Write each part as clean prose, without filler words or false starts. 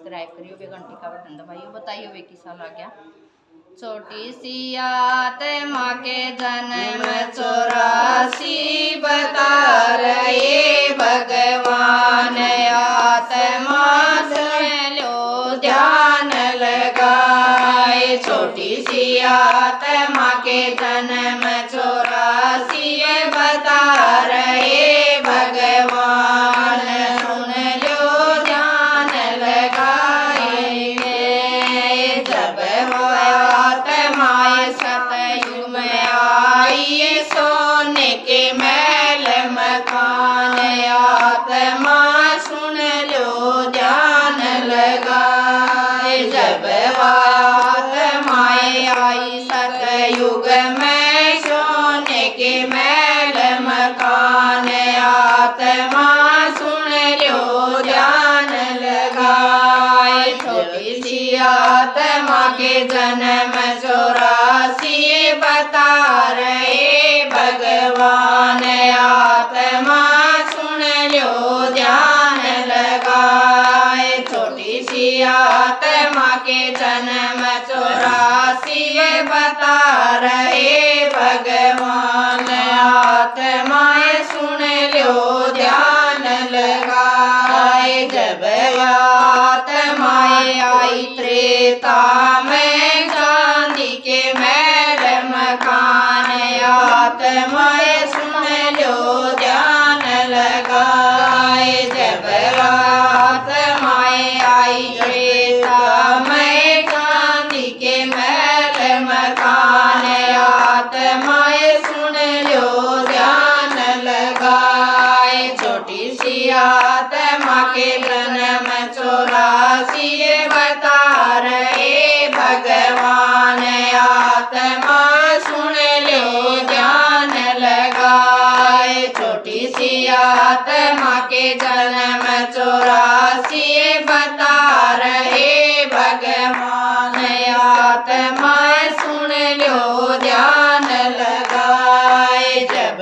Subscribe करियो, वे घंटी का बटन दबाइयो। बताइयो वे किसा लग गया। छोटी सी आत्मा के जन्म 84 बता रहे भगवान। आत्मा सुन लो ध्यान लगाए। छोटी सी आत्मा के जन्म 84 बता रहे भगवान। सुन लो ध्यान लगाए। जब आत्माएं सतयुग में आई, सोने के महल मकान। आत्मा सुन लो ध्यान लगाए। जब आत्माएं आई सतयुग में, सोने के महल मकान। आत्मा सुन लो ध्यान लगाए। छोटी सी आत्मा के जन्म 84 बता रहे भगवान। आत्मा सुन लो ध्यान लगाए। छोटी सी आत्मा के जन्म 84 बता रहे भगवान। आत्माएं सुन लो ध्यान लगाए। जब आत्माएं आई त्रेता में, चांदी के महल मकान। आत्माएं सुन लो ध्यान लगाए। जब आत्माएं आई त्रेता में, चांदी के महल मकान। आत्माएं सुन लो ध्यान लगाए। छोटी सी आत्मा के जन्म 84 बता रहे भगवान। आत्मा सुन लो ध्यान लगाए। छोटी सी आत्मा के जन्म 84 बता रहे भगवान। आत्मा सुन लो ध्यान लगाए। जब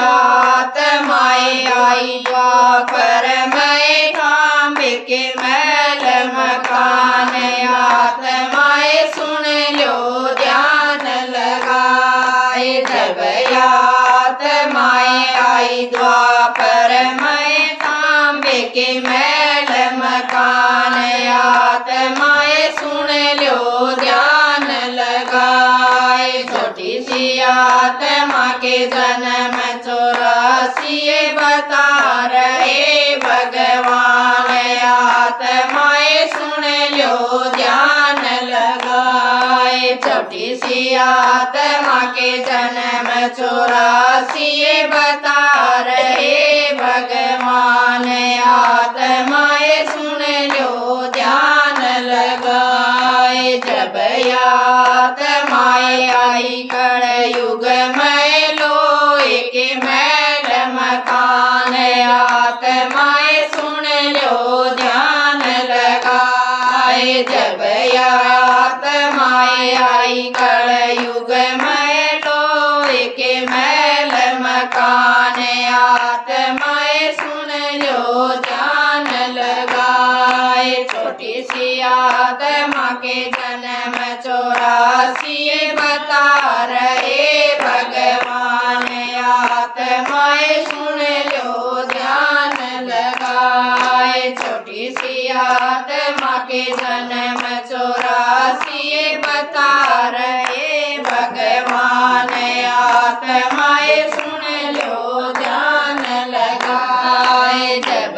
आत्माएं आई द्वापर में, तांबे के महल मकान। आत्माएं सुन लो ध्यान लगाए। जब आत्माएं आई द्वापर में, तांबे के महल मकान। आत्माएं सुन लो ध्यान लगाए। छोटी सी आत्मा के जन्म 84 बता रहे भगवान। आत्माएं सुन लो ध्यान लगाए। छोटी सी आत्मा के जन्म 84 बता रहे भगवान। आत्माएं सुन लो ध्यान लगाए। जब आत्माएं आई कलयुग में, लोहे के महल मकान। आत्माएं सुन लो ध्यान लगाए। जब आत्माएं आई कलयुग में, लोहे के महल मकान। आत्माएं सुन लो ध्यान लगाए। छोटी सी आत्मा के जन्म 84 बता रहे भगवान। आत्माएं सुन लो ध्यान लगाए। छोटी सी आत्मा के जन्म 84 बता रहे भगवान। आत्माएं सुन लो ध्यान लगाए। जब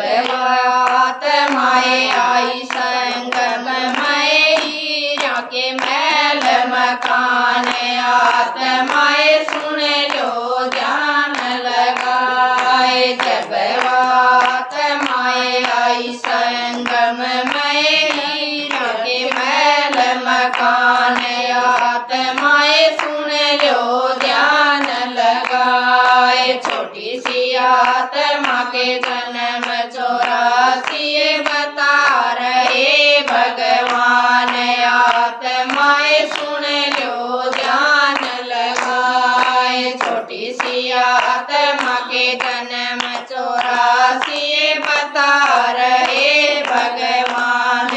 आत्माएं आई संगम में, हीरा के महल मकान। आत्माएं सुन लो ध्यान लगाए। जब आत्माएं आई संगम में, हीरा के महल मकान। आत्माएं सुन लो ध्यान लगाए। छोटी सी आत्मा के जन्म 84 बता रहे भगवान। आत्माएं सुन लो ध्यान लगाए। छोटी सी आत्मा के जन्म 84 बता रहे भगवान।